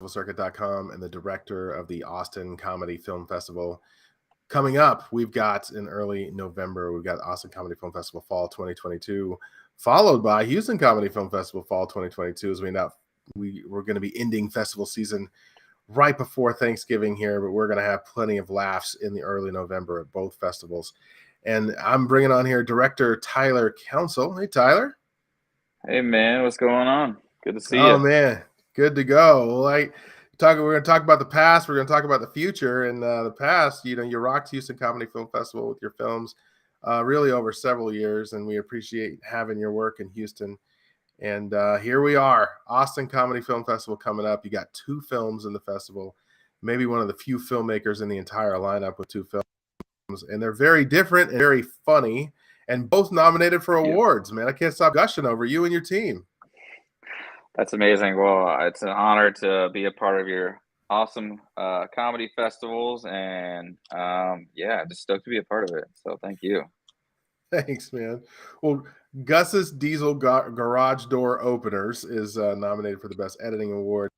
Circuit.com and the director of the Austin Comedy Film Festival. Coming up, we've got in early November, we've got Austin Comedy Film Festival Fall 2022, followed by Houston Comedy Film Festival Fall 2022. As we're going to be ending festival season right before Thanksgiving here, but we're going to have plenty of laughs in the early November at both festivals. And I'm bringing on here director Tyler Council. Hey, Tyler. Hey man, what's going on? Good to see Oh you. man, good to go. We're going to talk about the past. We're going to talk about the future. And the past, you rocked Houston Comedy Film Festival with your films, really over several years, and we appreciate having your work in Houston. And here we are, Austin Comedy Film Festival coming up. You got 2 films in the festival, maybe one of the few filmmakers in the entire lineup with 2 films, and they're very different and very funny, and both nominated for Thank you. awards. Man, I can't stop gushing over you and your team. That's amazing. Well, it's an honor to be a part of your awesome comedy festivals, and yeah, just stoked to be a part of it. So thank you. Thanks, man. Well, Guss's Diesel Garage Door Openers is nominated for the Best Editing Award,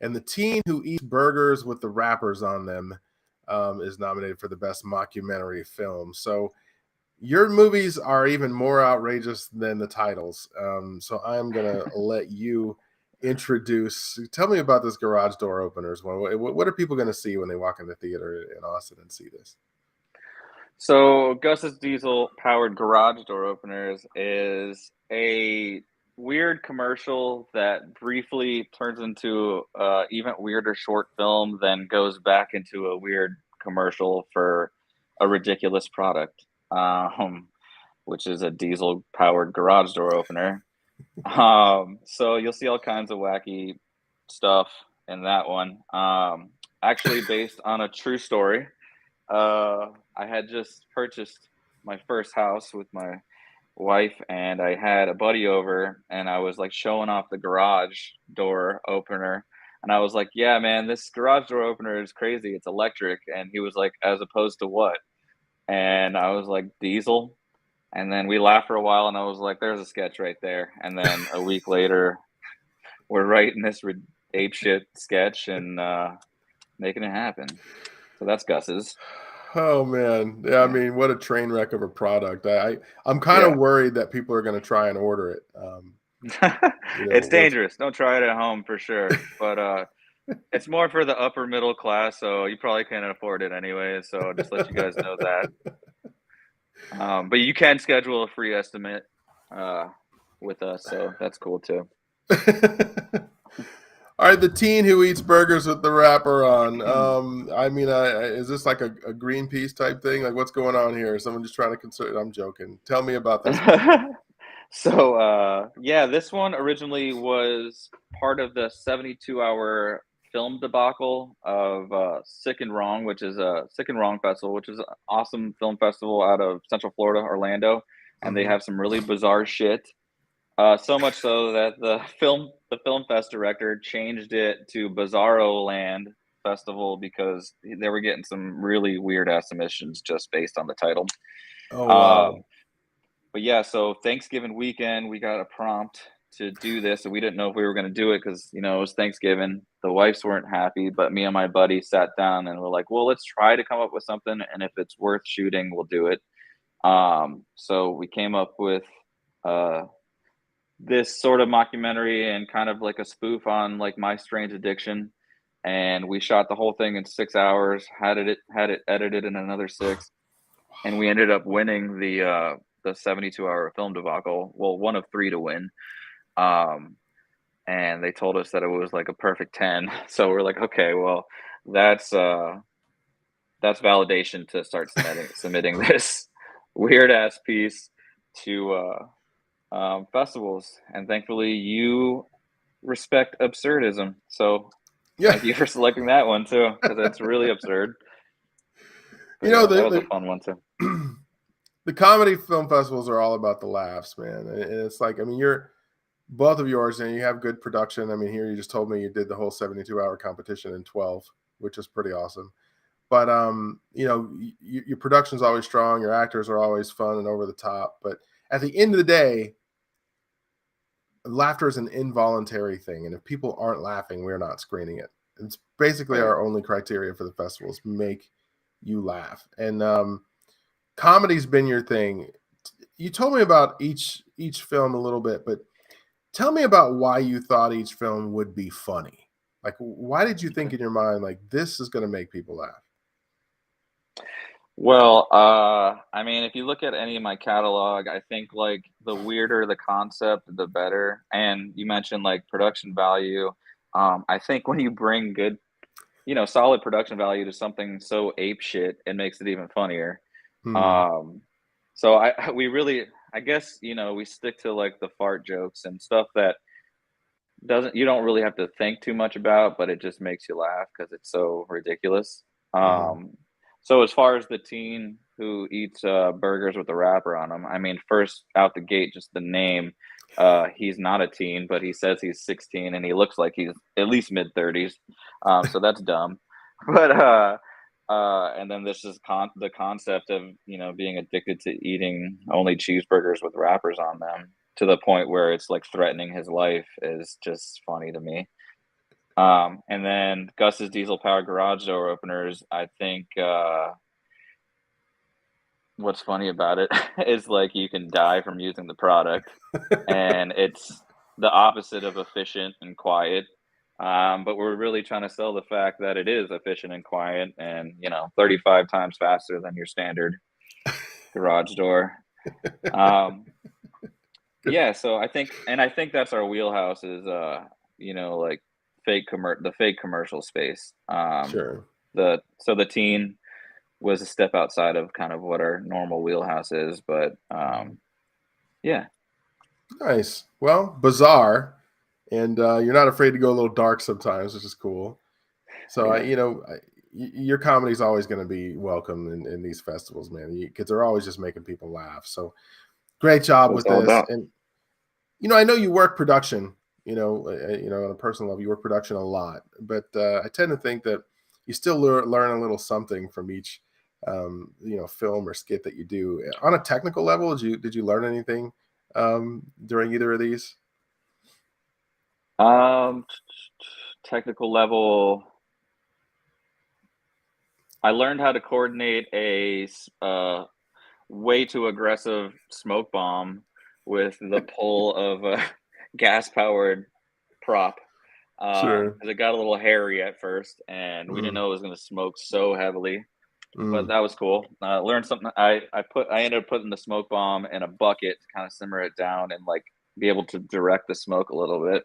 and The Teen Who Eats Burgers with the Wrappers on Them is nominated for the Best Mockumentary Film. So your movies are even more outrageous than the titles. So I'm going to let you tell me about this Garage Door Openers one. What are people going to see when they walk in the theater in Austin and see this? So Gus's diesel powered garage door openers is a weird commercial that briefly turns into a even weirder short film, then goes back into a weird commercial for a ridiculous product, which is a diesel powered garage door opener. So you'll see all kinds of wacky stuff in that one. Actually based on a true story. I had just purchased my first house with my wife, and I had a buddy over, and I was like showing off the garage door opener. And I was like, yeah, man, this garage door opener is crazy. It's electric. And he was like, as opposed to what? And I was like, diesel. And then we laughed for a while, and I was like, there's a sketch right there. And then a week later, we're writing this apeshit sketch and making it happen. So that's Gus's. Oh man, yeah. I Yeah. mean, what a train wreck of a product. I'm kind of Yeah. worried that people are going to try and order it. It's What's dangerous. Don't try it at home for sure. But it's more for the upper middle class, so you probably can't afford it anyway. So just let you guys know that. But you can schedule a free estimate uh, with us, so that's cool too. All right, the teen who eats burgers with the wrapper on. I mean, is this like a Greenpeace type thing? Like, what's going on here? Is someone just trying to consider? I'm joking. Tell me about this movie. So yeah, this one originally was part of the 72-hour film debacle of Sick and Wrong, which is a Sick and Wrong festival, which is an awesome film festival out of Central Florida, Orlando, and they Mm-hmm. have some really bizarre shit. So much so that the film fest director changed it to Bizarro Land Festival because they were getting some really weird ass submissions just based on the title. Oh Um, wow. but yeah, so Thanksgiving weekend, we got a prompt to do this, and we didn't know if we were going to do it because it was Thanksgiving. The wives weren't happy, but me and my buddy sat down and we're like, well, let's try to come up with something, and if it's worth shooting, we'll do it. So we came up with uh, this sort of mockumentary and kind of like a spoof on like My Strange Addiction, and we shot the whole thing in 6 hours. Had it edited in another six, and we ended up winning the 72-hour film debacle. Well, one of three to win. Um, and they told us that it was like a perfect 10. So we're like, okay, well, that's uh, that's validation to start submitting this weird ass piece to festivals. And thankfully, you respect absurdism. So Yeah. thank you for selecting that one too, because it's really absurd. But you know yeah, that was a the fun one too. the comedy film festivals are all about the laughs, man. And it's like, I mean, you're both of yours, and you have good production. I mean, here you just told me you did the whole 72-hour competition in 12, which is pretty awesome. But your production's always strong. Your actors are always fun and over the top. But at the end of the day, laughter is an involuntary thing, and if people aren't laughing, we're not screening it. It's basically Right. our only criteria for the festivals: make you laugh. And comedy's been your thing. You told me about each film a little bit, but tell me about why you thought each film would be funny. Like, why did you think in your mind, like, this is going to make people laugh? Well, I mean, if you look at any of my catalog, I think like the weirder the concept, the better. And you mentioned like production value. I think when you bring good, solid production value to something so ape shit, it makes it even funnier. Hmm. Um, so we really, I guess, we stick to like the fart jokes and stuff that doesn't you don't really have to think too much about, but it just makes you laugh because it's so ridiculous. Hmm. So as far as the teen who eats burgers with the wrapper on them, I mean, first out the gate, just the name. He's not a teen, but he says he's 16, and he looks like he's at least mid 30s. So that's dumb. But and then this is the concept of being addicted to eating only cheeseburgers with wrappers on them to the point where it's like threatening his life is just funny to me. And then Gus's diesel powered garage door openers, I think what's funny about it is like you can die from using the product, and it's the opposite of efficient and quiet. But we're really trying to sell the fact that it is efficient and quiet and 35 times faster than your standard garage door. Um, Yeah, so I think that's our wheelhouse is like the fake commercial space. Sure. The teen was a step outside of kind of what our normal wheelhouse is, but yeah. Nice. Well, bizarre, and you're not afraid to go a little dark sometimes, which is cool. So Yeah. your comedy is always going to be welcome in these festivals, man, because they're always just making people laugh. So great That's job what it's with all this. about. And I know you work production. On a personal level, you work production a lot, but I tend to think that you still learn a little something from each, film or skit that you do. On a technical level, did you learn anything during either of these? Um Technical level, I learned how to coordinate way too aggressive smoke bomb with the pull of a gas powered prop. Sure. Because it got a little hairy at first, and we didn't Mm, know it was going to smoke so heavily. But mm, that was cool. Learned something. I ended up putting the smoke bomb in a bucket to kind of simmer it down and like be able to direct the smoke a little bit.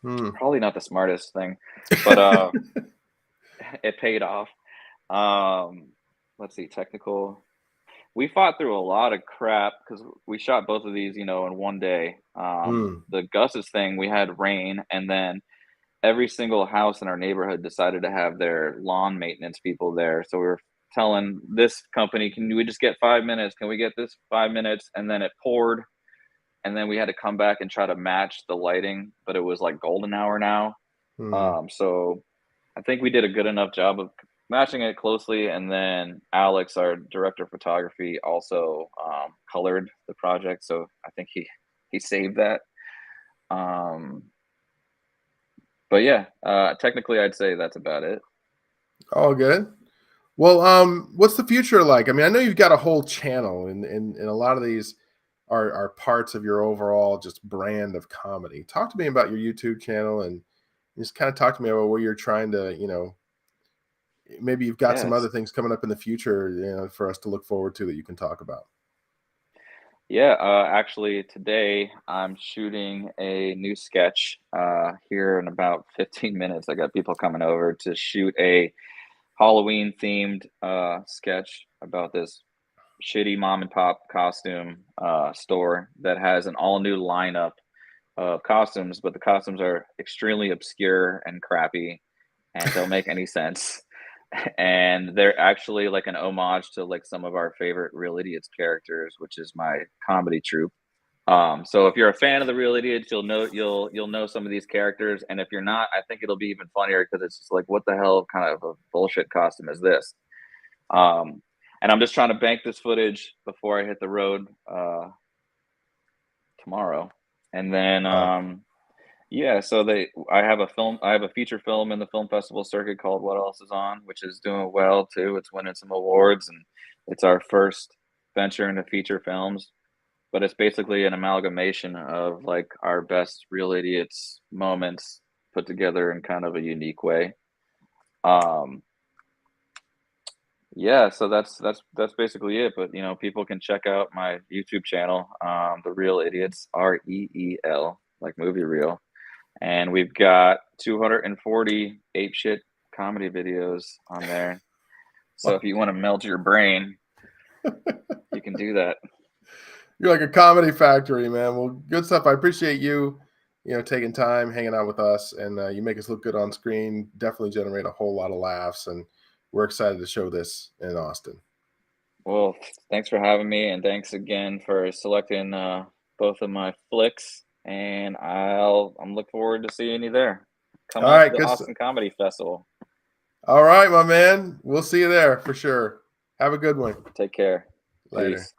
mm. Probably not the smartest thing, but it paid off. Um, let's see, technical. We fought through a lot of crap because we shot both of these, in one day. Mm. The Gus's thing, we had rain, and then every single house in our neighborhood decided to have their lawn maintenance people there. So we were telling this company, can we just get 5 minutes? Can we get this 5 minutes? And then it poured. And then we had to come back and try to match the lighting, but it was like golden hour now. Mm. So I think we did a good enough job of matching it closely. And then Alex, our director of photography, also colored the project. So I think he saved that. Um, but yeah, technically, I'd say that's about it. All good. Well, what's the future like? I mean, I know you've got a whole channel, and a lot of these are parts of your overall just brand of comedy. Talk to me about your YouTube channel, and just kind of talk to me about where you're trying to, maybe you've got some Yes. other things coming up in the future, for us to look forward to that you can talk about. Yeah, actually, today I'm shooting a new sketch here in about 15 minutes. I got people coming over to shoot a Halloween themed sketch about this shitty mom and pop costume store that has an all new lineup of costumes, but the costumes are extremely obscure and crappy and don't make any sense. And they're actually like an homage to like some of our favorite Real Idiots characters, which is my comedy troupe. So if you're a fan of the Real Idiots, you'll know some of these characters, and if you're not, I think it'll be even funnier because it's just like, what the hell kind of a bullshit costume is this? Um, and I'm just trying to bank this footage before I hit the road tomorrow, and then Uh, Yeah, so I have a feature film in the film festival circuit called What Else Is On, which is doing well too. It's winning some awards, and it's our first venture into feature films. But it's basically an amalgamation of like our best Real Idiots moments put together in kind of a unique way. Um, yeah, so that's basically it. But people can check out my YouTube channel, The Real Idiots, REEL, like movie reel. And we've got 240 ape shit comedy videos on there. So if you want to melt your brain, you can do that. You're like a comedy factory, man. Well, good stuff. I appreciate you, taking time, hanging out with us, and you make us look good on screen. Definitely generate a whole lot of laughs, and we're excited to show this in Austin. Well, thanks for having me, and thanks again for selecting both of my flicks. And I'm looking forward to seeing you there. Come All out to right, the good. Austin Comedy Festival. All right, my man. We'll see you there for sure. Have a good one. Take care. Later. Peace.